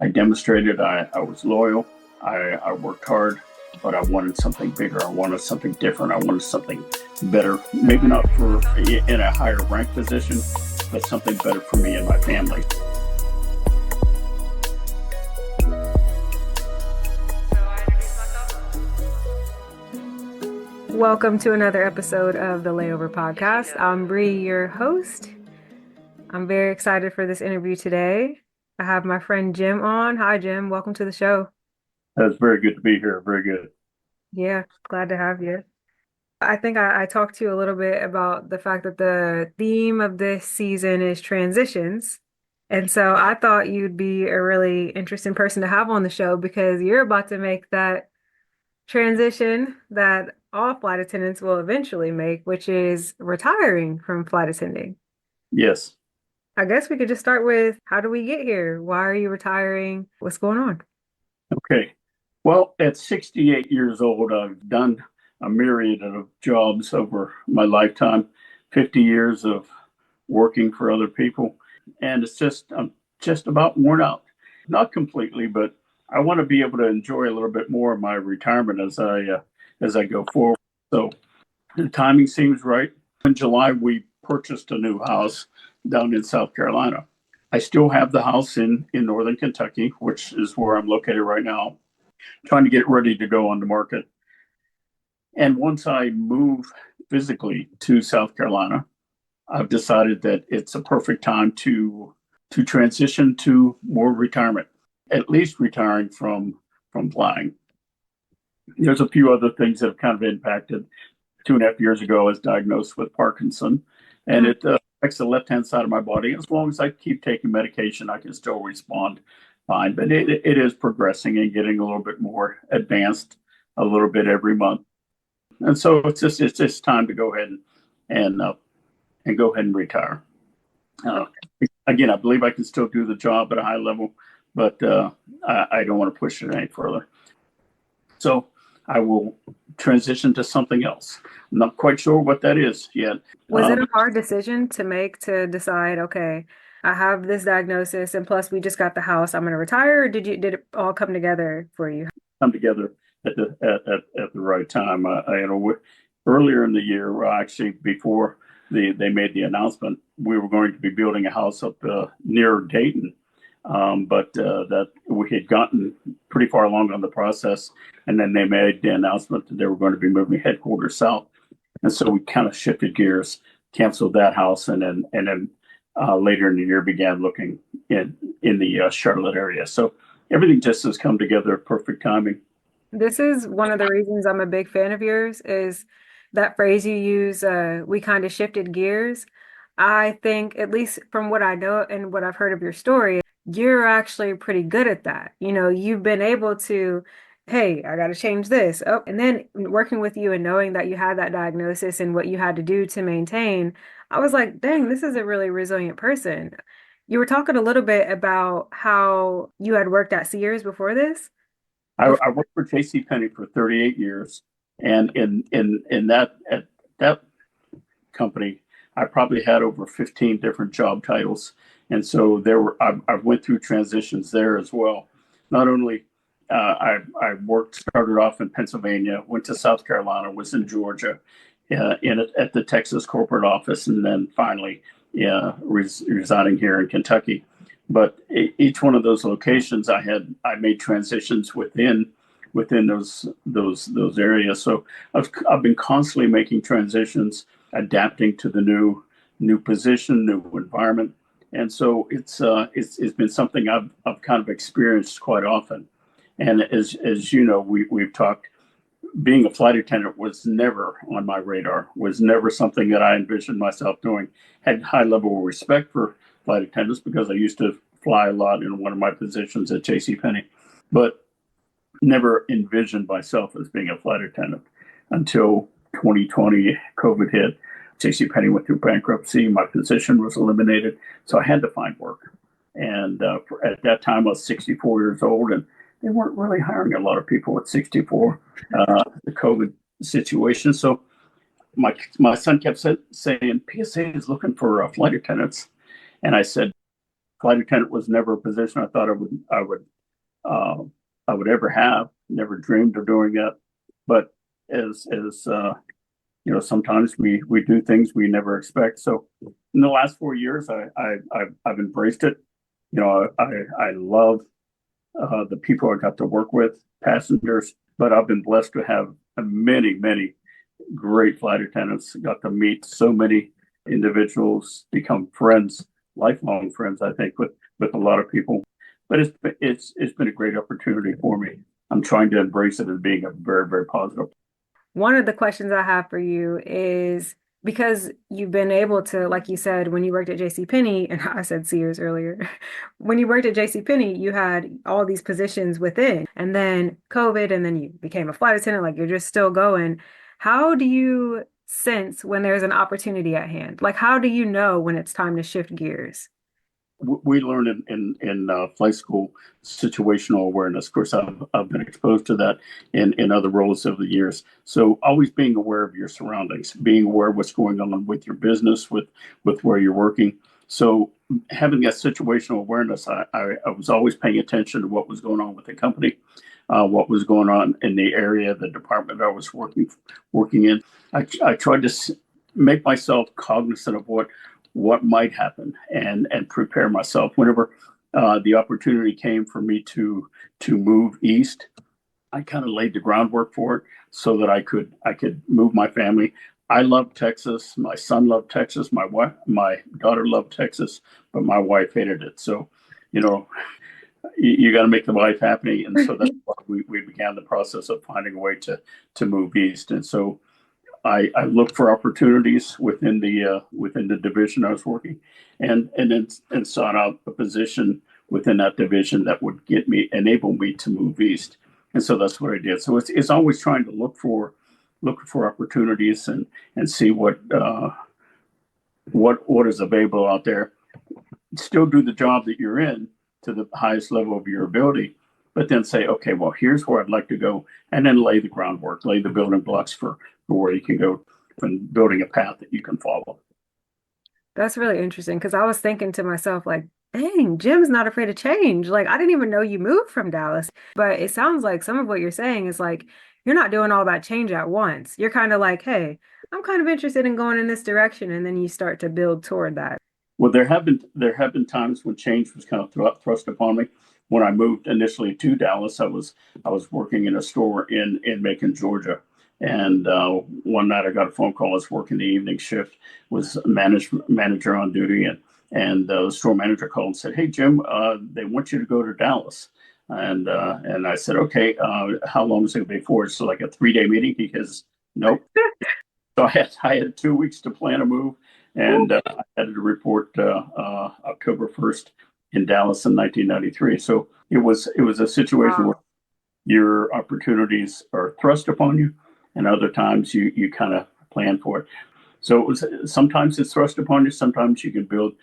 I demonstrated I was loyal. I worked hard, but I wanted something bigger. I wanted something different. I wanted something better. Maybe not for in a higher rank position, but something better for me and my family. Welcome to another episode of the Layover Podcast. I'm Bree, your host. I'm very excited for this interview today. I have my friend Jim on. Hi, Jim. Welcome to the show. It's very good to be here. Very good. Yeah, glad to have you. I think I talked to you a little bit about the fact that the theme of this season is transitions. And so I thought you'd be a really interesting person to have on the show because you're about to make that transition that all flight attendants will eventually make, which is retiring from flight attending. Yes. I guess we could just start with how do we get here? Why are you retiring? What's going on? Okay. Well, at 68 years old, I've done a myriad of jobs over my lifetime, 50 years of working for other people. And I'm just about worn out. Not completely, but I want to be able to enjoy a little bit more of my retirement as I go forward. So the timing seems right. In July, we purchased a new house down in South Carolina. I still have the house in northern Kentucky, which is where I'm located right now, trying to get ready to go on the market. And once I move physically to South Carolina, I've decided that it's a perfect time to transition to more retirement, at least retiring from flying. There's a few other things that have kind of impacted. 2.5 years ago, I was diagnosed with Parkinson, and Mm. it affects the left-hand side of my body. As long as I keep taking medication, I can still respond fine. But it is progressing and getting a little bit more advanced a little bit every month. And so it's just time to go ahead and uh, and go ahead and retire. Uh, Again, I believe I can still do the job at a high level, but I don't want to push it any further. So I will transition to something else. I'm not quite sure what that is yet. Was it But a hard decision to make to decide, okay, I have this diagnosis and plus we just got the house, I'm going to retire, or did it all come together for you? come together at the right time. Earlier in the year, actually before they made the announcement, we were going to be building a house up near Dayton, but that we had gotten pretty far along on the process, and then they made the announcement that they were going to be moving headquarters south, and so we kind of shifted gears, canceled that house, and then later in the year began looking in the Charlotte area. So everything just has come together at perfect timing. This is one of the reasons I'm a big fan of yours is that phrase you use, we kind of shifted gears. I think, at least from what I know and what I've heard of your story, you're actually pretty good at that. You know, you've been able to, hey, I got to change this. Oh, and then working with you and knowing that you had that diagnosis and what you had to do to maintain, I was like, dang, this is a really resilient person. You were talking a little bit about how you had worked at Sears before this. I worked for J.C. Penney for 38 years, and in that at that company, I probably had over 15 different job titles, and so I went through transitions there as well. Not only I started off in Pennsylvania, went to South Carolina, was in Georgia, at the Texas corporate office, and then finally, residing here in Kentucky. But each one of those locations, I made transitions within those areas. So I've been constantly making transitions, adapting to the new position, new environment, and so it's been something I've kind of experienced quite often. And as you know, we've talked. Being a flight attendant was never on my radar. Was never something that I envisioned myself doing. Had high level of respect for flight attendants because I used to fly a lot in one of my positions at J.C. Penney, but never envisioned myself as being a flight attendant until 2020 COVID hit. J.C. Penney went through bankruptcy. My position was eliminated, so I had to find work. And at that time, I was 64 years old, and they weren't really hiring a lot of people at 64. The COVID situation, so my son kept saying PSA is looking for flight attendants, and I said Flight attendant was never a position I thought uh, I would ever have. Never dreamed of doing that. But as sometimes we do things we never expect. So in the last 4 years, I've embraced it. I love the people I got to work with, passengers, but I've been blessed to have many great flight attendants. Got to meet so many individuals, become friends, lifelong friends, I think, with a lot of people. But it's been a great opportunity for me. I'm trying to embrace it as being a very positive. One of the questions I have for you is because you've been able to, like you said, when you worked at JCPenney, and I said Sears earlier, when you worked at JCPenney, you had all these positions within, and then COVID, and then you became a flight attendant, like you're just still going. How do you sense when there's an opportunity at hand? Like, how do you know when it's time to shift gears? We learned in flight school situational awareness. Of course, I've been exposed to that in other roles over the years. So always being aware of your surroundings, being aware of what's going on with your business, with where you're working. So having that situational awareness, I was always paying attention to what was going on with the company, what was going on in the area, the department I was working in. I tried to make myself cognizant of what might happen and prepare myself whenever the opportunity came for me to move east. I kind of laid the groundwork for it so that I could move my family. I love Texas. My son loved Texas. My daughter loved Texas, but my wife hated it. So, you know, you got to make the life happy, and so that's why we began the process of finding a way to move east. And so I looked for opportunities within the division I was working, and sought out a position within that division that would enable me to move east. And so that's what I did. So it's always trying to look for opportunities and see what is available out there. Still do the job that you're in to the highest level of your ability, but then say, okay, well, here's where I'd like to go, and then lay the groundwork, lay the building blocks for where you can go and building a path that you can follow. That's really interesting because I was thinking to myself, like, dang, Jim's not afraid of change. Like, I didn't even know you moved from Dallas. But it sounds like some of what you're saying is like, you're not doing all that change at once. You're kind of like, hey, I'm kind of interested in going in this direction. And then you start to build toward that. Well, there have been times when change was kind of thrust upon me. When I moved initially to Dallas, I was working in a store in Macon, Georgia, and one night I got a phone call. I was working the evening shift, was a manager on duty, and the store manager called and said, "Hey Jim, they want you to go to Dallas." And I said, "Okay, how long is it going to be for?" So like a 3-day meeting. Because nope. So I had 2 weeks to plan a move, and I had to report October 1st in Dallas in 1993. So it was a situation where Wow. your opportunities are thrust upon you, and other times you kind of plan for it. So sometimes it's thrust upon you, sometimes you can build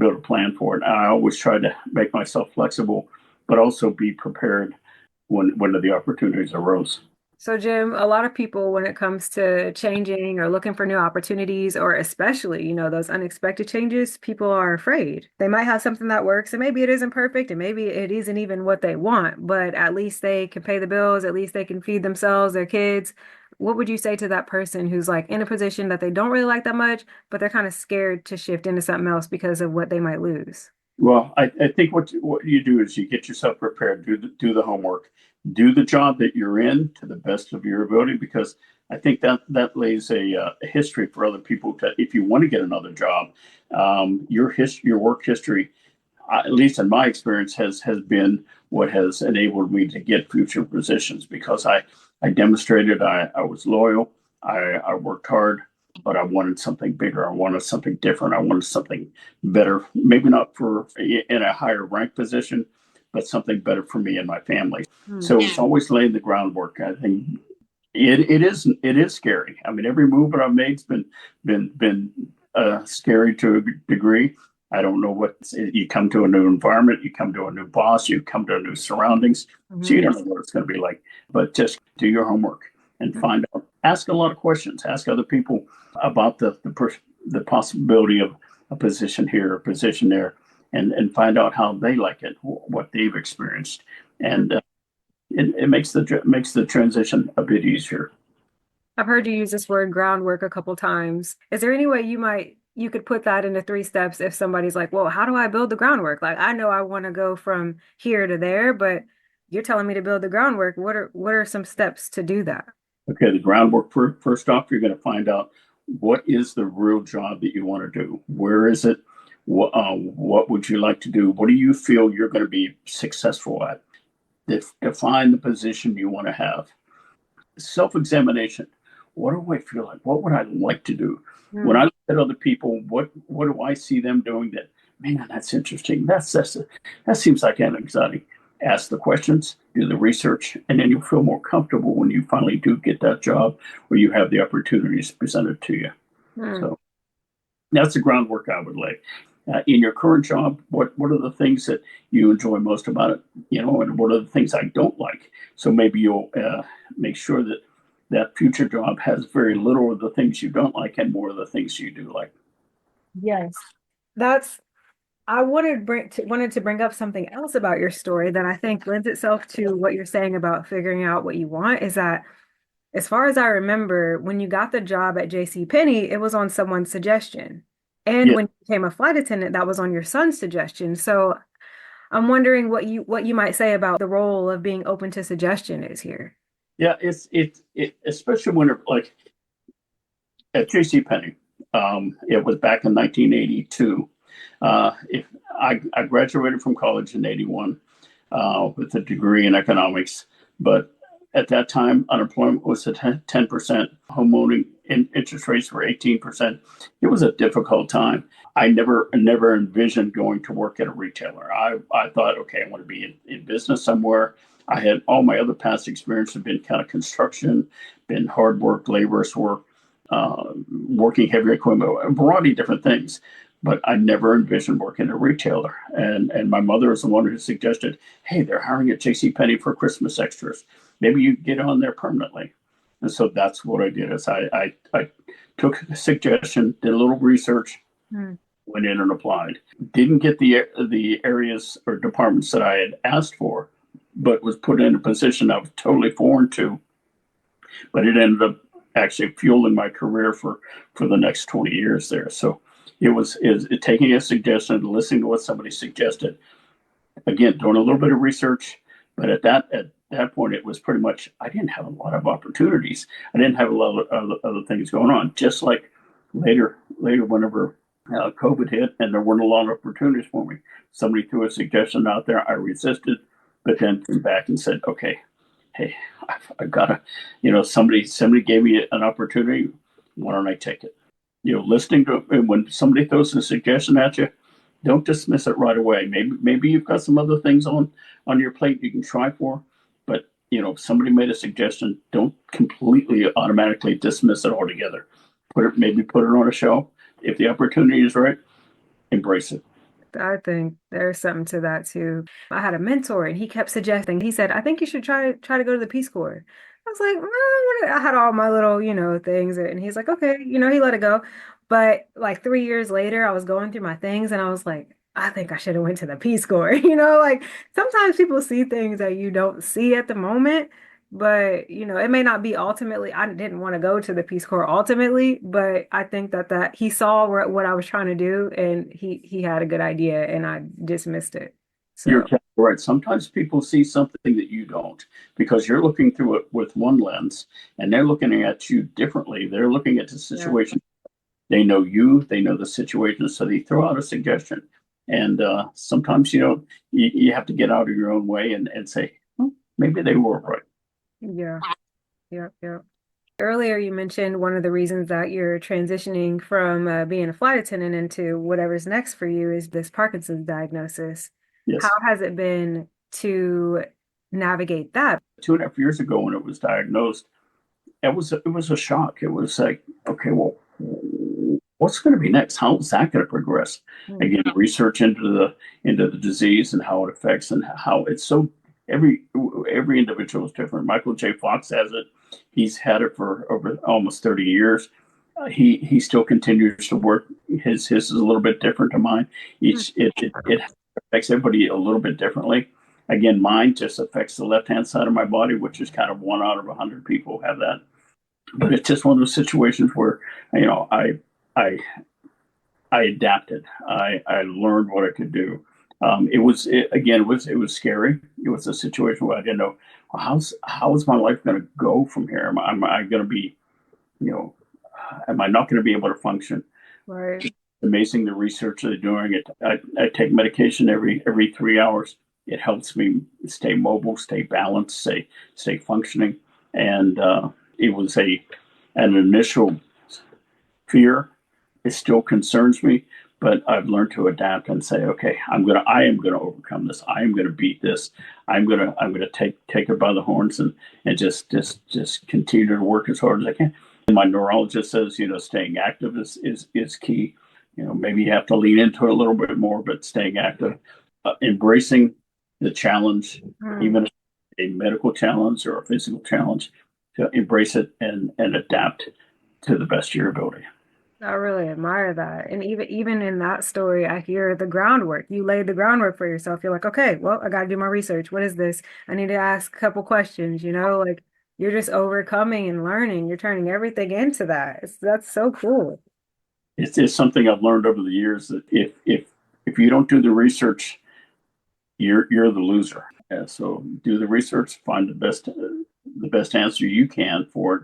a plan for it. And I always try to make myself flexible, but also be prepared when the opportunities arose. So, Jim, a lot of people, when it comes to changing or looking for new opportunities, or especially, those unexpected changes, people are afraid. They might have something that works, and maybe it isn't perfect, and maybe it isn't even what they want, but at least they can pay the bills, at least they can feed themselves, their kids. What would you say to that person who's like in a position that they don't really like that much, but they're kind of scared to shift into something else because of what they might lose? Well, I think what you do is you get yourself prepared, do the homework, do the job that you're in to the best of your ability, because I think that lays a history for other people to, if you want to get another job, your work history, at least in my experience, has been what has enabled me to get future positions, because I demonstrated I was loyal, I worked hard, but I wanted something bigger. I wanted something different. I wanted something better, maybe not for in a higher rank position, but something better for me and my family. Hmm. So it's always laying the groundwork. I think it is scary. I mean, every move that I've made's been scary to a degree. I don't know what you come to a new environment, you come to a new boss, you come to new surroundings, so you Mhm. don't know what it's going to be like. But just do your homework and find out. Ask a lot of questions. Ask other people about the possibility of a position here, a position there, and find out how they like it, what they've experienced, and it makes the transition a bit easier. I've heard you use this word groundwork a couple times. Is there any way you could put that into three steps if somebody's like, well, how do I build the groundwork? Like, I know I want to go from here to there, but you're telling me to build the groundwork. What are some steps to do that? Okay, the groundwork first off, you're going to find out what is the real job that you want to do. Where is it? What would you like to do? What do you feel you're going to be successful at? Define the position you want to have. Self-examination. What do I feel like? What would I like to do? When I Hmm. look at other people, what do I see them doing that, man, that's interesting. That seems like an exciting. Ask the questions, do the research, and then you'll feel more comfortable when you finally do get that job where you have the opportunities presented to you. Hmm. So that's the groundwork I would lay. In your current job, what are the things that you enjoy most about it? And what are the things I don't like? So maybe you'll make sure that that future job has very little of the things you don't like and more of the things you do like. Yes. That's I wanted to bring up something else about your story that I think lends itself to what you're saying about figuring out what you want is that as far as I remember, when you got the job at J.C. Penney, it was on someone's suggestion. And Yeah, when you became a flight attendant, that was on your son's suggestion. So I'm wondering what you might say about the role of being open to suggestion is here. yeah, especially when it like at J.C. Penney. It was back in 1982. If I graduated from college in '81 with a degree in economics, but at that time unemployment was at 10%. Home owning interest rates were 18%. It was a difficult time. I never envisioned going to work at a retailer. I thought, okay, I want to be in business somewhere. I had all my other past experience have been kind of construction, been hard work, laborers work, working heavy equipment, a variety of different things. But I never envisioned working at a retailer. And my mother is the one who suggested, hey, they're hiring at J.C. Penney for Christmas extras. Maybe you get on there permanently. And so that's what I did is I took a suggestion, did a little research, Hmm. went in and applied. Didn't get the areas or departments that I had asked for, but was put in a position I was totally foreign to. But it ended up actually fueling my career for the next 20 years there. So it taking a suggestion, listening to what somebody suggested, again, doing a little bit of research. But at that point, it was pretty much I didn't have a lot of opportunities. I didn't have a lot of other things going on. Just like later whenever COVID hit and there weren't a lot of opportunities for me, somebody threw a suggestion out there. I resisted, but then came back and said, okay, hey, I've got to, somebody gave me an opportunity. Why don't I take it? Listening to when somebody throws a suggestion at you, don't dismiss it right away. Maybe you've got some other things on your plate you can try for, but if somebody made a suggestion, don't completely automatically dismiss it altogether. Put it on a shelf. If the opportunity is right, embrace it. I think there's something to that too. I had a mentor and he kept suggesting, he said, I think you should try to go to the Peace Corps. I was like, I had all my little, things and he's like, okay, he let it go. But like 3 years later, I was going through my things and I was like, I think I should have went to the Peace Corps. Like sometimes people see things that you don't see at the moment. But, it may not be ultimately, I didn't want to go to the Peace Corps ultimately, but I think that he saw what I was trying to do and he had a good idea and I dismissed it. You're So, right. Sometimes people see something that you don't because you're looking through it with one lens and they're looking at you differently. They're looking at the yeah. situation. They know you, they know the situation, so they throw out a suggestion. And sometimes, you have to get out of your own way and say, maybe they were right. Yeah. Yeah. Yeah. Earlier, you mentioned one of the reasons that you're transitioning from being a flight attendant into whatever's next for you is this Parkinson's diagnosis. How Yes. has it been to navigate that? 2.5 years ago when it was diagnosed, it was a shock. It was like, okay, well, what's going to be next? How is that going to progress? Hmm. Again, research into the disease and how it affects and how it's so every individual is different. Michael J. Fox has it. He's had it for over almost 30 years. he still continues to work. His is a little bit different to mine. Mm. It affects everybody a little bit differently. Again, mine just affects the left hand side of my body, which is kind of 1 out of 100 people have that. But it's just one of those situations where you know I I adapted. I learned what I could do. It was scary. It was a situation where I didn't know, well, how is my life going to go from here? Am I going to be, you know, am I not going to be able to function? Right. It's amazing the research they're doing. I take medication every 3 hours. It helps me stay mobile, stay balanced, stay functioning. And it was an initial fear. It still concerns me, but I've learned to adapt and say, okay, I am gonna overcome this. I am gonna beat this. I'm gonna take it by the horns and just continue to work as hard as I can. And my neurologist says, staying active is key. Maybe you have to lean into it a little bit more, but staying active, embracing the challenge, Mm. even a medical challenge or a physical challenge, to embrace it and adapt to the best of your ability. I really admire that. And even in that story, I hear the groundwork. You laid the groundwork for yourself. You're like, okay, well, I got to do my research. What is this? I need to ask a couple questions, like you're just overcoming and learning. You're turning everything into that. That's so cool. It's something I've learned over the years that if you don't do the research, you're the loser. So do the research, find the best answer you can for it,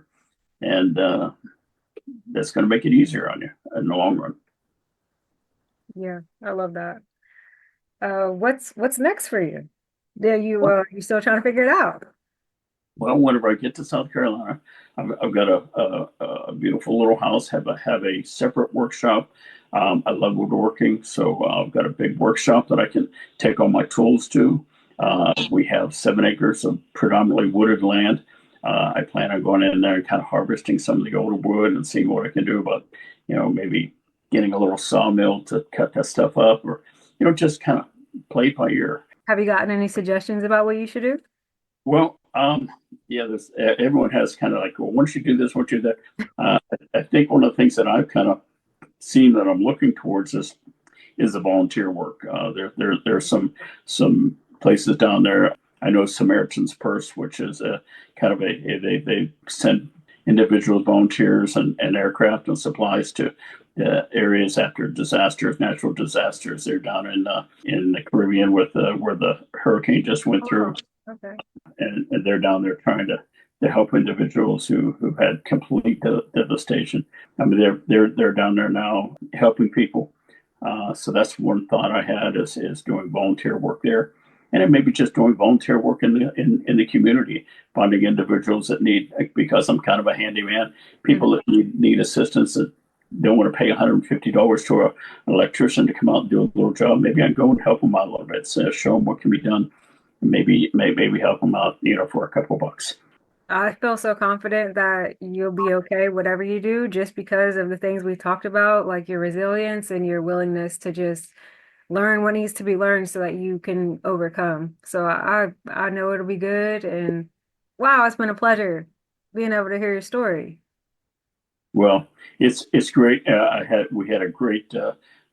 and that's going to make it easier on you in the long run. Yeah, I love that. What's next for you? Yeah, you still trying to figure it out? Well, whenever I get to South Carolina, I've got a beautiful little house. Have a separate workshop. I love woodworking, so I've got a big workshop that I can take all my tools to. We have 7 acres of predominantly wooded land. I plan on going in there and kind of harvesting some of the older wood and seeing what I can do about, maybe getting a little sawmill to cut that stuff up, or just kind of play by ear. Have you gotten any suggestions about what you should do? Well, yeah, everyone has kind of like, well, once you do this, once you do that. I think one of the things that I've kind of seen that I'm looking towards is the volunteer work. There's some places down there. I know Samaritan's Purse, which is a kind of they send individuals, volunteers, and aircraft and supplies to areas after disasters, natural disasters. They're down in the Caribbean with where the hurricane just went Oh, through, okay. and they're down there trying to help individuals who've had complete devastation. I mean, they're down there now helping people. So that's one thought I had is doing volunteer work there, and it may be just doing volunteer work in the community, finding individuals that need, because I'm kind of a handyman, people that need assistance that don't want to pay $150 to an electrician to come out and do a little job. Maybe I can go and help them out a little bit, so show them what can be done, and maybe help them out, for a couple of bucks. I feel so confident that you'll be okay, whatever you do, just because of the things we talked about, like your resilience and your willingness to just learn what needs to be learned so that you can overcome. So I know it'll be good. And wow, it's been a pleasure being able to hear your story. Well, it's great. We had a great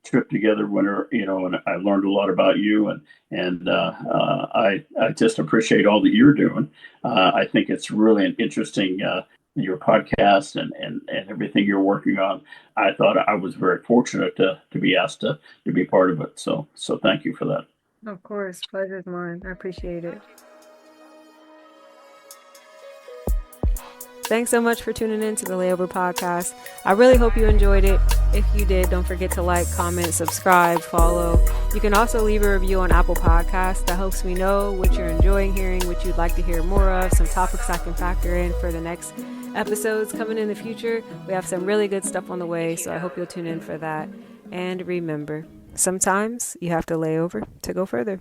trip together when and I learned a lot about you, and I just appreciate all that you're doing. I think it's really an interesting your podcast and everything you're working on. I thought I was very fortunate to be asked to be part of it. So thank you for that. Of course, pleasure's mine. I appreciate it. Thanks so much for tuning in to the Layover Podcast. I really hope you enjoyed it. If you did, don't forget to like, comment, subscribe, follow. You can also leave a review on Apple Podcasts. That helps me know what you're enjoying hearing, what you'd like to hear more of, some topics I can factor in for the next episodes coming in the future. We have some really good stuff on the way, so I hope you'll tune in for that. And remember, sometimes you have to lay over to go further.